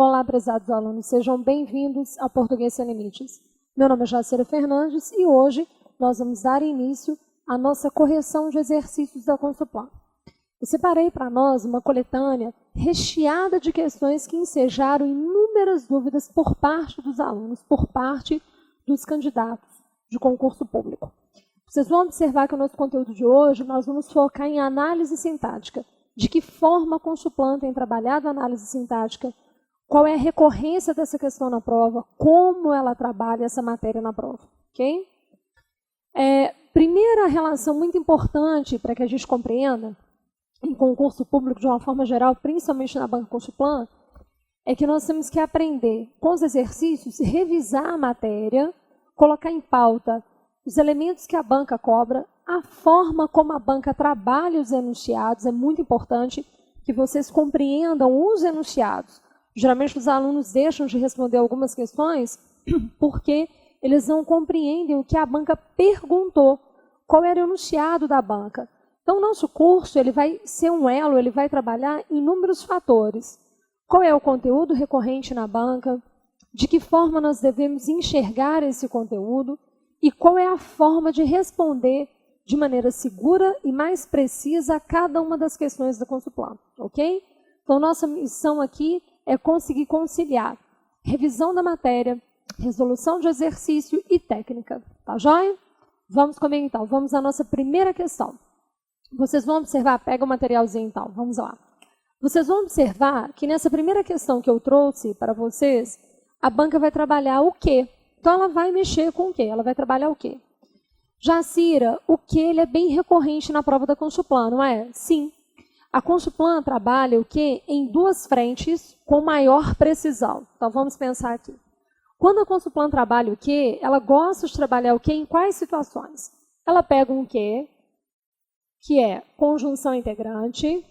Olá, prezados alunos, sejam bem-vindos ao Português Sem Limites. Meu nome é Jacira Fernandes e hoje nós vamos dar início à nossa correção de exercícios da Consulplan. Eu separei para nós uma coletânea recheada de questões que ensejaram inúmeras dúvidas por parte dos alunos, por parte dos candidatos de concurso público. Vocês vão observar que o nosso conteúdo de hoje nós vamos focar em análise sintática. De que forma a Consulplan tem trabalhado a análise sintática, qual é a recorrência dessa questão na prova, como ela trabalha essa matéria na prova. Okay? Primeira relação muito importante para que a gente compreenda, em concurso público de uma forma geral, principalmente na banca Consulplan, é que nós temos que aprender com os exercícios, revisar a matéria, colocar em pauta os elementos que a banca cobra, a forma como a banca trabalha os enunciados. É muito importante que vocês compreendam os enunciados. Geralmente os alunos deixam de responder algumas questões porque eles não compreendem o que a banca perguntou, qual era o enunciado da banca. Então, o nosso curso ele vai ser um elo, ele vai trabalhar inúmeros fatores. Qual é o conteúdo recorrente na banca? De que forma nós devemos enxergar esse conteúdo? E qual é a forma de responder de maneira segura e mais precisa a cada uma das questões da Consulplan, ok? Então, nossa missão aqui é conseguir conciliar revisão da matéria, resolução de exercício e técnica. Tá joia? Vamos comigo então, vamos à nossa primeira questão. Vocês vão observar, pega o materialzinho então, vamos lá. Vocês vão observar que nessa primeira questão que eu trouxe para vocês, a banca vai trabalhar o quê? Então, ela vai mexer com o quê? Ela vai trabalhar o quê? Jacira, o que ele é bem recorrente na prova da Consulplan, não é? Sim. A Consulplan trabalha o quê? Em duas frentes com maior precisão. Então, vamos pensar aqui. Quando a Consulplan trabalha o quê? Ela gosta de trabalhar o quê? Em quais situações? Ela pega um quê? Que é conjunção integrante.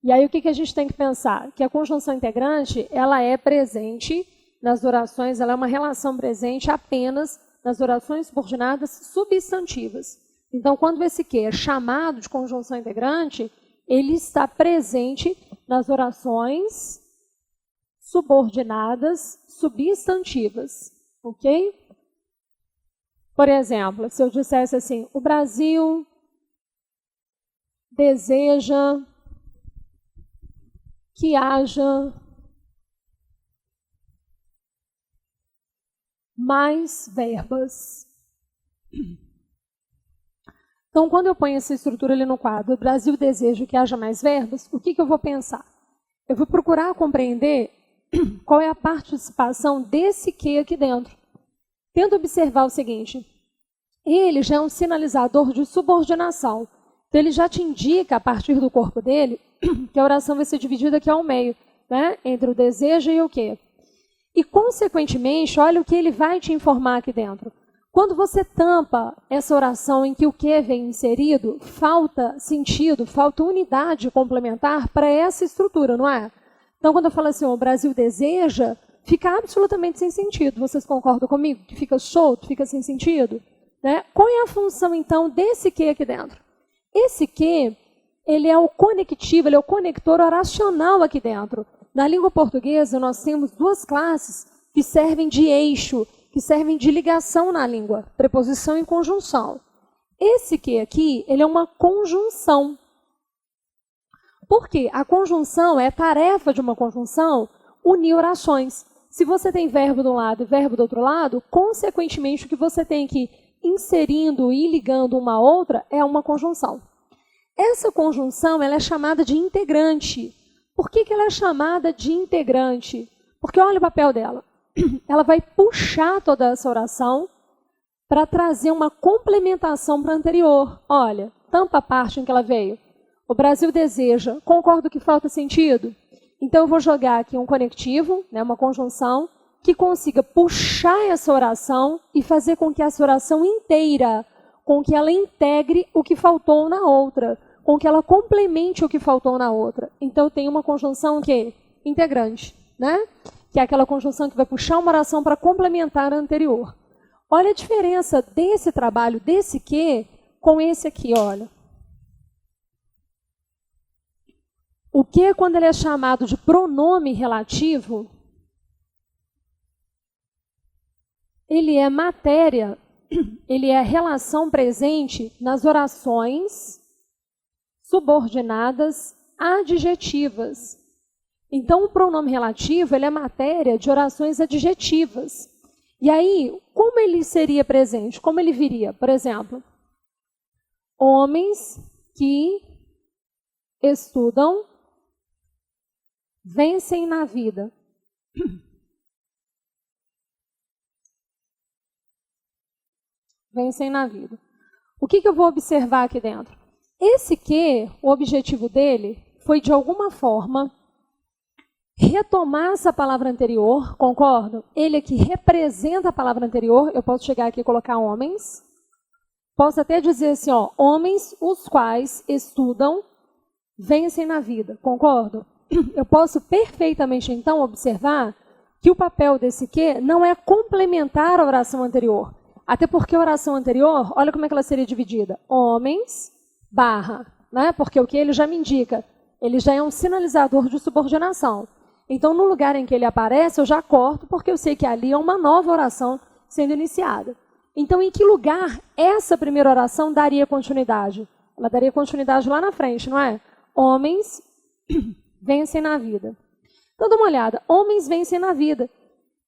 E aí, o que a gente tem que pensar? Que a conjunção integrante, ela é presente nas orações, ela é uma relação presente apenas nas orações subordinadas substantivas. Então, quando esse que é chamado de conjunção integrante, ele está presente nas orações subordinadas substantivas. Ok? Por exemplo, se eu dissesse assim, o Brasil deseja que haja mais verbas. Então, quando eu ponho essa estrutura ali no quadro, o Brasil deseja que haja mais verbas, o que eu vou pensar? Eu vou procurar compreender qual é a participação desse que aqui dentro. Tenta observar o seguinte, ele já é um sinalizador de subordinação. Então, ele já te indica, a partir do corpo dele, que a oração vai ser dividida aqui ao meio, né? Entre o desejo e o quê? E, consequentemente, olha o que ele vai te informar aqui dentro. Quando você tampa essa oração em que o que vem inserido, falta sentido, falta unidade complementar para essa estrutura, não é? Então, quando eu falo assim, o Brasil deseja, fica absolutamente sem sentido. Vocês concordam comigo? Que fica solto, fica sem sentido? Né? Qual é a função, então, desse que aqui dentro? Esse que, ele é o conectivo, ele é o conector oracional aqui dentro. Na língua portuguesa, nós temos duas classes que servem de eixo, que servem de ligação na língua, preposição e conjunção. Esse que aqui, ele é uma conjunção. Por quê? A conjunção é tarefa de uma conjunção unir orações. Se você tem verbo de um lado e verbo do outro lado, consequentemente, o que você tem que ir inserindo e ligando uma à outra é uma conjunção. Essa conjunção ela é chamada de integrante. Por que ela é chamada de integrante? Porque olha o papel dela. Ela vai puxar toda essa oração para trazer uma complementação para a anterior. Olha, tampa a parte em que ela veio. O Brasil deseja. Concordo que falta sentido? Então, eu vou jogar aqui um conectivo, né, uma conjunção, que consiga puxar essa oração e fazer com que essa oração inteira, com que ela integre o que faltou na outra, com que ela complemente o que faltou na outra. Então, eu tenho uma conjunção que integrante, né? Que é aquela conjunção que vai puxar uma oração para complementar a anterior. Olha a diferença desse trabalho, desse que, com esse aqui, olha. O que, quando ele é chamado de pronome relativo, ele é matéria, ele é relação presente nas orações subordinadas adjetivas. Então, o pronome relativo, ele é matéria de orações adjetivas. E aí, como ele seria presente? Como ele viria? Por exemplo, homens que estudam vencem na vida. Vencem na vida. O que eu vou observar aqui dentro? Esse que, o objetivo dele foi, de alguma forma, retomar essa palavra anterior, concordo? Ele aqui representa a palavra anterior, eu posso chegar aqui e colocar homens. Posso até dizer assim, ó, homens os quais estudam, vencem na vida, concordo? Eu posso perfeitamente, então, observar que o papel desse que não é complementar a oração anterior. Até porque a oração anterior, olha como é que ela seria dividida. Homens, barra, né? Porque o que ele já me indica, ele já é um sinalizador de subordinação. Então, no lugar em que ele aparece, eu já corto, porque eu sei que ali é uma nova oração sendo iniciada. Então, em que lugar essa primeira oração daria continuidade? Ela daria continuidade lá na frente, não é? Homens vencem na vida. Então, dá uma olhada. Homens vencem na vida.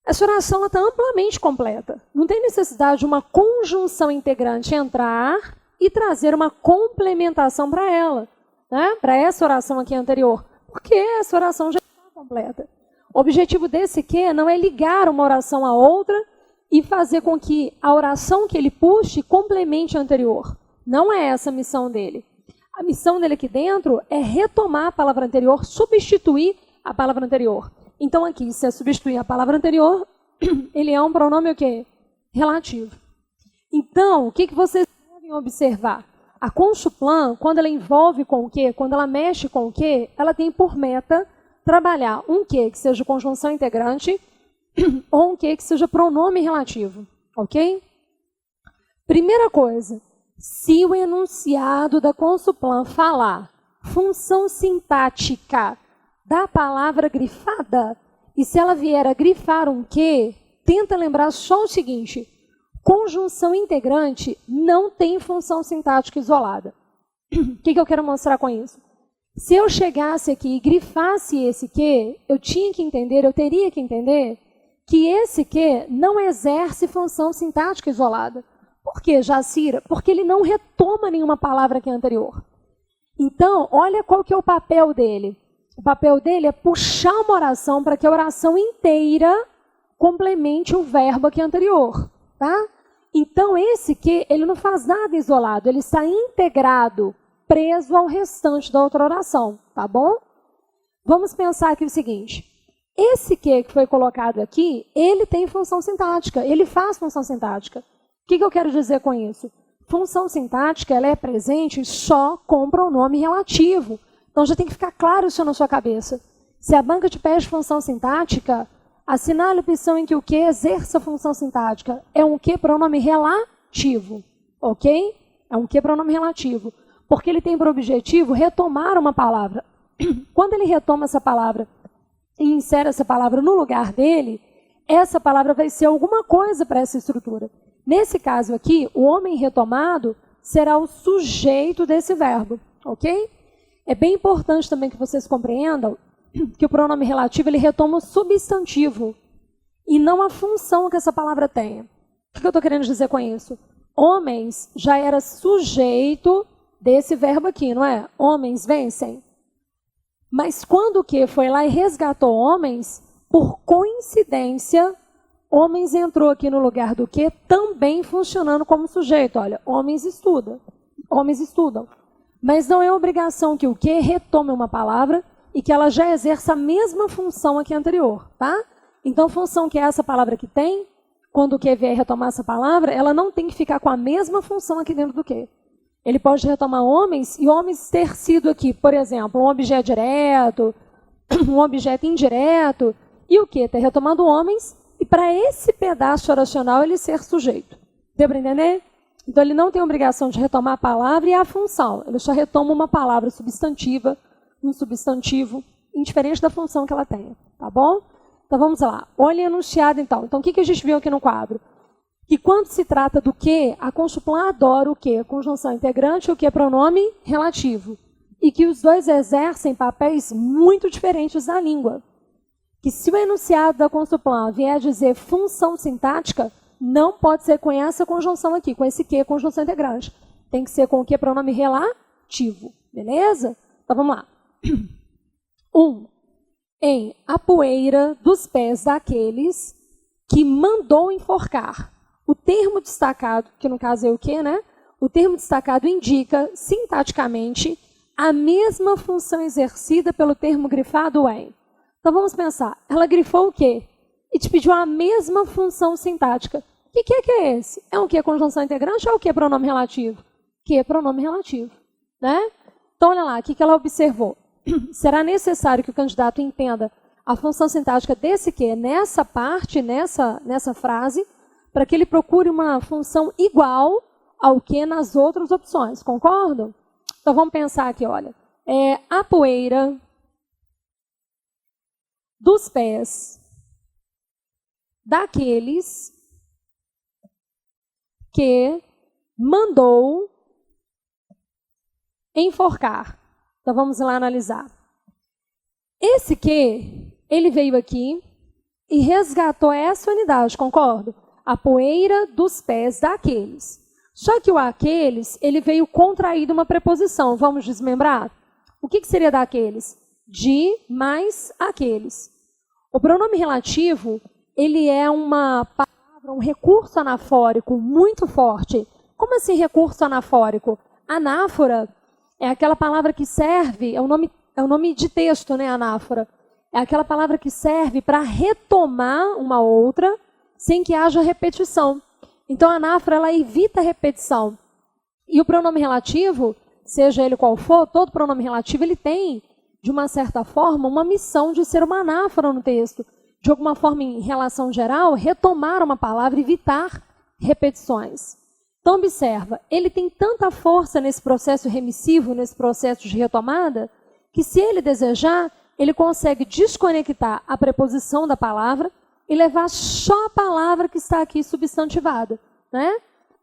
Essa oração está amplamente completa. Não tem necessidade de uma conjunção integrante entrar e trazer uma complementação para ela, né? Para essa oração aqui anterior. Porque essa oração já está completa. O objetivo desse que não é ligar uma oração à outra e fazer com que a oração que ele puxe complemente a anterior. Não é essa a missão dele. A missão dele aqui dentro é retomar a palavra anterior, substituir a palavra anterior. Então aqui, se é substituir a palavra anterior, ele é um pronome o quê? Relativo. Então, o que vocês devem observar? A conchuplan, quando ela envolve com o quê? Quando ela mexe com o quê? Ela tem por meta trabalhar um que seja conjunção integrante ou um que seja pronome relativo. Ok? Primeira coisa, se o enunciado da conchuplan falar função sintática da palavra grifada, e se ela vier a grifar um que, tenta lembrar só o seguinte, conjunção integrante não tem função sintática isolada. O que eu quero mostrar com isso? Se eu chegasse aqui e grifasse esse que, eu teria que entender que esse que não exerce função sintática isolada. Por quê, Jacira? Porque ele não retoma nenhuma palavra que é anterior. Então, olha qual que é o papel dele. O papel dele é puxar uma oração para que a oração inteira complemente o verbo aqui anterior, tá? Então, esse que, ele não faz nada isolado, ele está integrado, preso ao restante da outra oração, tá bom? Vamos pensar aqui o seguinte, esse que foi colocado aqui, ele tem função sintática, ele faz função sintática. O que eu quero dizer com isso? Função sintática, ela é presente só com pronome relativo. Então, já tem que ficar claro isso na sua cabeça. Se a banca te pede função sintática, assinale a opção em que o que exerça função sintática é um que pronome relativo, ok? É um que pronome relativo, porque ele tem por objetivo retomar uma palavra. Quando ele retoma essa palavra e insere essa palavra no lugar dele, essa palavra vai ser alguma coisa para essa estrutura. Nesse caso aqui, o homem retomado será o sujeito desse verbo, ok? É bem importante também que vocês compreendam que o pronome relativo ele retoma o substantivo e não a função que essa palavra tem. O que eu estou querendo dizer com isso? Homens já era sujeito desse verbo aqui, não é? Homens vencem. Mas quando o que foi lá e resgatou homens, por coincidência, homens entrou aqui no lugar do que também funcionando como sujeito. Olha, homens estudam. Homens estudam. Mas não é obrigação que o que retome uma palavra e que ela já exerça a mesma função aqui anterior, tá? Então, a função que essa palavra que tem, quando o que vier retomar essa palavra, ela não tem que ficar com a mesma função aqui dentro do que. Ele pode retomar homens e homens ter sido aqui, por exemplo, um objeto direto, um objeto indireto, e o que? Ter retomado homens e para esse pedaço oracional ele ser sujeito. Deu para entender? Então, ele não tem obrigação de retomar a palavra e a função. Ele só retoma uma palavra substantiva um substantivo, indiferente da função que ela tenha, tá bom? Então vamos lá. Olha enunciado então. Então o que a gente viu aqui no quadro? Que quando se trata do que, a conjunção adora o que? Conjunção integrante, o que é pronome relativo. E que os dois exercem papéis muito diferentes na língua. Que se o enunciado da conjunção vier dizer função sintática, não pode ser com essa conjunção aqui, com esse que, conjunção integrante. Tem que ser com o que? Pronome relativo. Beleza? Então vamos lá. 1. Em a poeira dos pés daqueles que mandou enforcar. O termo destacado, que no caso é o quê, né? O termo destacado indica, sintaticamente, a mesma função exercida pelo termo grifado em. Então vamos pensar, ela grifou o quê? E te pediu a mesma função sintática. O que é esse? É um que? Conjunção integrante ou o que? Pronome relativo? Que é pronome relativo, né? Então olha lá, o que ela observou? Será necessário que o candidato entenda a função sintática desse que nessa parte, nessa frase, para que ele procure uma função igual ao que nas outras opções, concordam? Então vamos pensar aqui, olha, a poeira dos pés daqueles que mandou enforcar. Então vamos lá analisar. Esse que, ele veio aqui e resgatou essa unidade, concordo? A poeira dos pés daqueles. Só que o aqueles, ele veio contraído uma preposição. Vamos desmembrar? O que seria daqueles? De mais aqueles. O pronome relativo, ele é uma palavra, um recurso anafórico muito forte. Como assim recurso anafórico? Anáfora é aquela palavra que serve, é o nome de texto, né, anáfora. É aquela palavra que serve para retomar uma outra sem que haja repetição. Então, a anáfora, ela evita a repetição. E o pronome relativo, seja ele qual for, todo pronome relativo, ele tem, de uma certa forma, uma missão de ser uma anáfora no texto. De alguma forma, em relação geral, retomar uma palavra, evitar repetições. Então, observa, ele tem tanta força nesse processo remissivo, nesse processo de retomada, que se ele desejar, ele consegue desconectar a preposição da palavra e levar só a palavra que está aqui substantivada, né?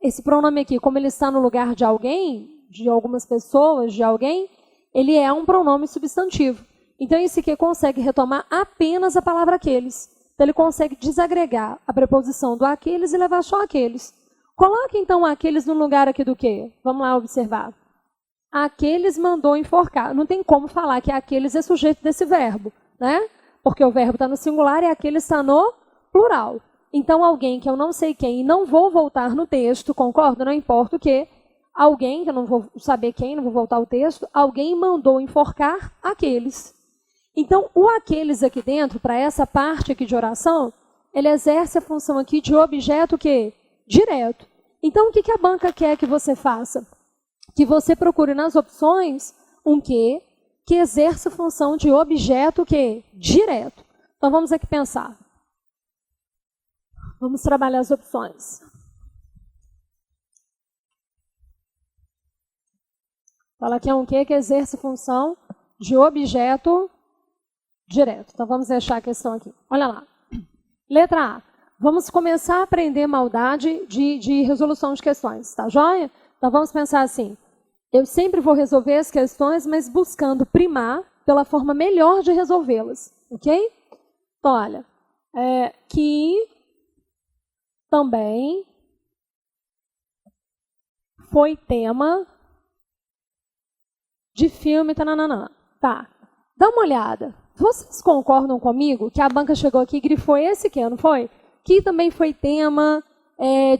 Esse pronome aqui, como ele está no lugar de alguém, de algumas pessoas, de alguém, ele é um pronome substantivo. Então, esse aqui consegue retomar apenas a palavra aqueles. Então, ele consegue desagregar a preposição do aqueles e levar só aqueles. Coloque, então, aqueles no lugar aqui do quê? Vamos lá observar. Aqueles mandou enforcar. Não tem como falar que aqueles é sujeito desse verbo, né? Porque o verbo está no singular e aqueles está no plural. Então, alguém que eu não sei quem e não vou voltar no texto, concorda? Não importa o que. Alguém, que eu não vou saber quem, não vou voltar ao texto, alguém mandou enforcar aqueles. Então, o aqueles aqui dentro, para essa parte aqui de oração, ele exerce a função aqui de objeto que? Direto. Então, o que a banca quer que você faça? Que você procure nas opções um que exerce a função de objeto que? Direto. Então, vamos aqui pensar. Vamos trabalhar as opções. Fala que é um que exerce função de objeto direto. Então, vamos deixar a questão aqui. Olha lá. Letra A. Vamos começar a aprender maldade de resolução de questões, tá joia? Então, vamos pensar assim. Eu sempre vou resolver as questões, mas buscando primar pela forma melhor de resolvê-las, ok? Então, olha, que também foi tema de filme, tananana. Tá, dá uma olhada. Vocês concordam comigo que a banca chegou aqui e grifou esse que, não foi? Que também foi tema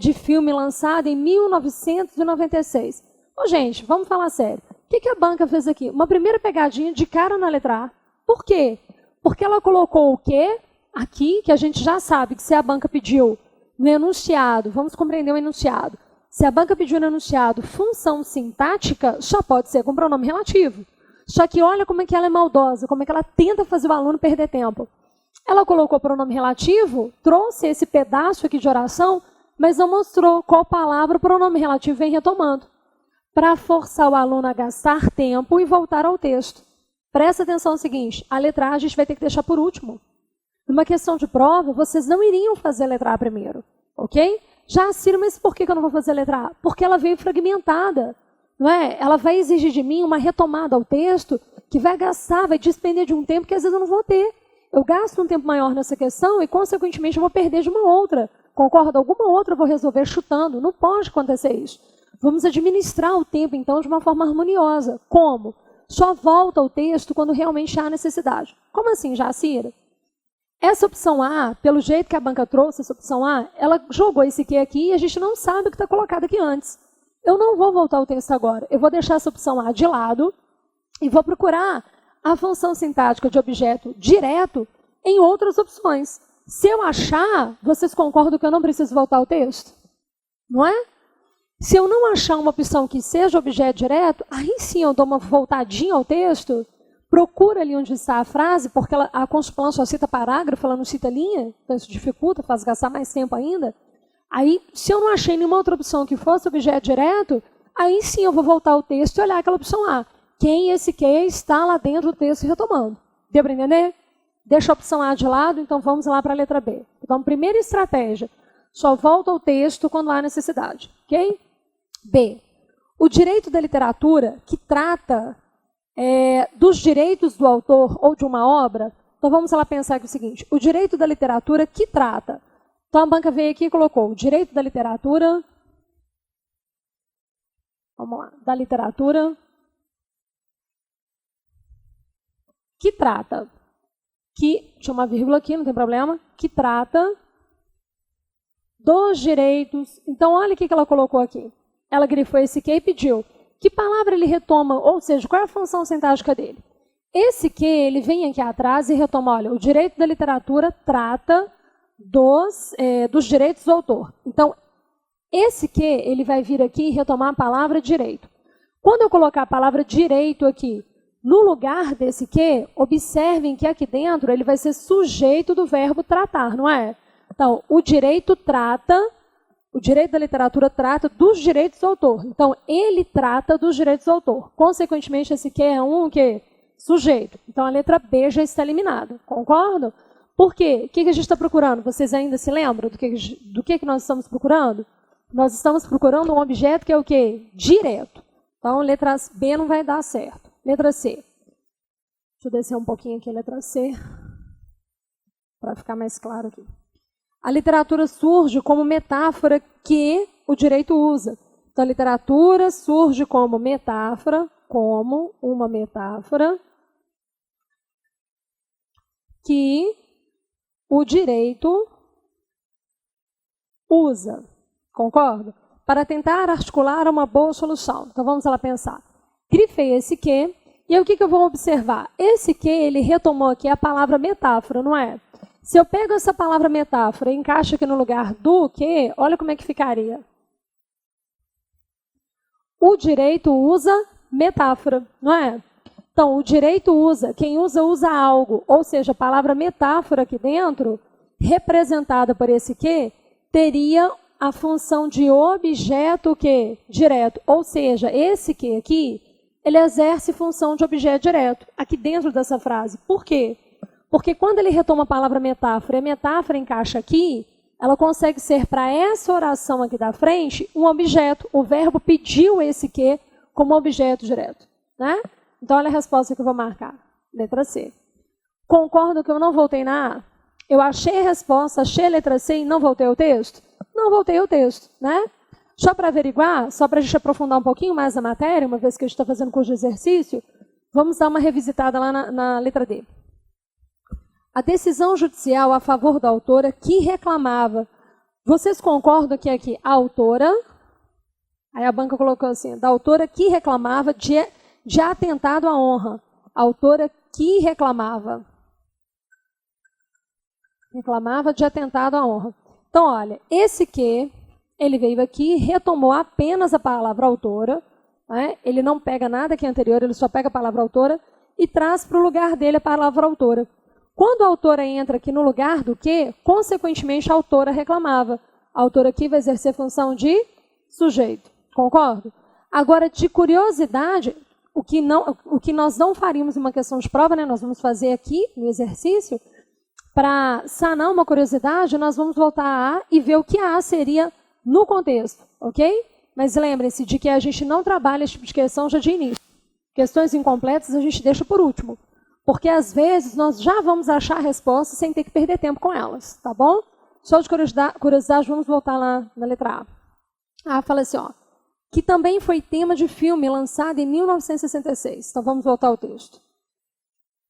de filme lançado em 1996. Ô, gente, vamos falar sério. O que a banca fez aqui? Uma primeira pegadinha de cara na letra A. Por quê? Porque ela colocou o quê aqui, que a gente já sabe que se a banca pediu no enunciado, vamos compreender o enunciado. Se a banca pediu no enunciado função sintática, só pode ser com pronome relativo. Só que olha como é que ela é maldosa, como é que ela tenta fazer o aluno perder tempo. Ela colocou pronome relativo, trouxe esse pedaço aqui de oração, mas não mostrou qual palavra o pronome relativo vem retomando, para forçar o aluno a gastar tempo e voltar ao texto, Presta atenção no seguinte, a letra A a gente vai ter que deixar por último. Numa questão de prova, vocês não iriam fazer a letra A primeiro, ok? Já, Ciro, mas por que eu não vou fazer a letra A? Porque ela veio fragmentada, não é? Ela vai exigir de mim uma retomada ao texto que vai gastar, vai despender de um tempo que às vezes eu não vou ter. Eu gasto um tempo maior nessa questão e, consequentemente, eu vou perder de uma outra. Concorda? Alguma outra eu vou resolver chutando. Não pode acontecer isso. Vamos administrar o tempo, então, de uma forma harmoniosa. Como? Só volta ao texto quando realmente há necessidade. Como assim, Jacira? Essa opção A, pelo jeito que a banca trouxe, essa opção A, ela jogou esse que aqui e a gente não sabe o que está colocado aqui antes. Eu não vou voltar ao texto agora. Eu vou deixar essa opção A de lado e vou procurar a função sintática de objeto direto em outras opções. Se eu achar, vocês concordam que eu não preciso voltar ao texto? Não é? Se eu não achar uma opção que seja objeto direto, aí sim eu dou uma voltadinha ao texto, procura ali onde está a frase, porque a Constiplan só cita parágrafo, ela não cita linha, então isso dificulta, faz gastar mais tempo ainda. Aí, se eu não achei nenhuma outra opção que fosse objeto direto, aí sim eu vou voltar ao texto e olhar aquela opção A. Quem esse que está lá dentro do texto retomando. Deu para entender? Deixa a opção A de lado, então vamos lá para a letra B. Então, primeira estratégia, só volta ao texto quando há necessidade. Ok? B. O direito da literatura que trata dos direitos do autor ou de uma obra, então vamos lá pensar aqui o seguinte, o direito da literatura que trata. Então a banca veio aqui e colocou o direito da literatura, vamos lá, da literatura que trata, deixa uma vírgula aqui, não tem problema, que trata dos direitos. Então olha o que ela colocou aqui. Ela grifou esse que e pediu. Que palavra ele retoma, ou seja, qual é a função sintática dele? Esse que, ele vem aqui atrás e retoma, olha, o direito da literatura trata dos direitos do autor. Então, esse que, ele vai vir aqui e retomar a palavra direito. Quando eu colocar a palavra direito aqui, no lugar desse que, observem que aqui dentro ele vai ser sujeito do verbo tratar, não é? Então, o direito da literatura trata dos direitos do autor. Então, ele trata dos direitos do autor. Consequentemente, esse que é um que? Sujeito. Então, a letra B já está eliminada. Concordam? Por quê? O que a gente está procurando? Vocês ainda se lembram do que nós estamos procurando? Nós estamos procurando um objeto que é o quê? Direto. Então, letra B não vai dar certo. Letra C. Deixa eu descer um pouquinho aqui a letra C, para ficar mais claro aqui. A literatura surge como metáfora que o direito usa. Então, a literatura surge como uma metáfora que o direito usa. Concordo? Para tentar articular uma boa solução. Então, vamos lá pensar. Grifei esse que, e aí o que eu vou observar? Esse que, ele retomou aqui a palavra metáfora, não é? Se eu pego essa palavra metáfora e encaixo aqui no lugar do que, olha como é que ficaria. O direito usa metáfora, não é? Então, o direito usa, quem usa algo, ou seja, a palavra metáfora aqui dentro, representada por esse que, teria a função de objeto que direto, ou seja, esse que aqui, ele exerce função de objeto direto, aqui dentro dessa frase. Por quê? Porque quando ele retoma a palavra metáfora e a metáfora encaixa aqui, ela consegue ser para essa oração aqui da frente um objeto. O verbo pediu esse que como objeto direto. Né? Então, olha a resposta que eu vou marcar. Letra C. Concordo que eu não voltei na A? Eu achei a resposta, achei a letra C e não voltei ao texto? Não voltei ao texto. Né? Só para averiguar, só para a gente aprofundar um pouquinho mais a matéria, uma vez que a gente está fazendo curso de exercício, vamos dar uma revisitada lá na letra D. A decisão judicial a favor da autora que reclamava. Vocês concordam que aqui a autora, aí a banca colocou assim, da autora que reclamava de atentado à honra. A autora que reclamava. Reclamava de atentado à honra. Então, olha, esse que, ele veio aqui, retomou apenas a palavra autora, né? Ele não pega nada que é anterior, ele só pega a palavra autora e traz para o lugar dele a palavra autora. Quando a autora entra aqui no lugar do que, consequentemente a autora reclamava. A autora aqui vai exercer função de sujeito. Concordo? Agora, de curiosidade, o que nós não faríamos em uma questão de prova, né? Nós vamos fazer aqui no exercício, para sanar uma curiosidade, nós vamos voltar a A e ver o que a A seria no contexto, ok? Mas lembrem-se de que a gente não trabalha esse tipo de questão já de início. Questões incompletas a gente deixa por último, porque às vezes nós já vamos achar a resposta sem ter que perder tempo com elas, tá bom? Só de curiosidade, vamos voltar lá na letra A. A fala assim, ó, que também foi tema de filme lançado em 1966. Então vamos voltar ao texto.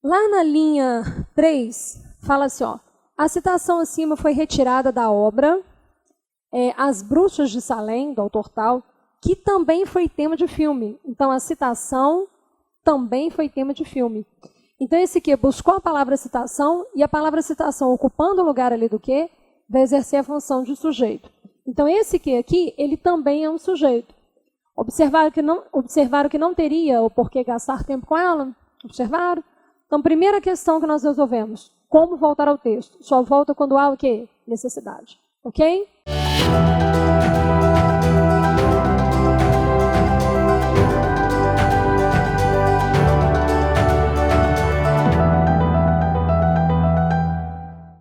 Lá na linha 3, fala assim, ó, a citação acima foi retirada da obra As Bruxas de Salem, do autor tal, que também foi tema de filme. Então a citação também foi tema de filme. Então esse que buscou a palavra citação, e a palavra citação ocupando o lugar ali do que, vai exercer a função de sujeito. Então esse que aqui, ele também é um sujeito. Observaram que não teria o porquê gastar tempo com ela? Observaram? Então, primeira questão que nós resolvemos, como voltar ao texto? Só volta quando há o quê? Necessidade. Ok?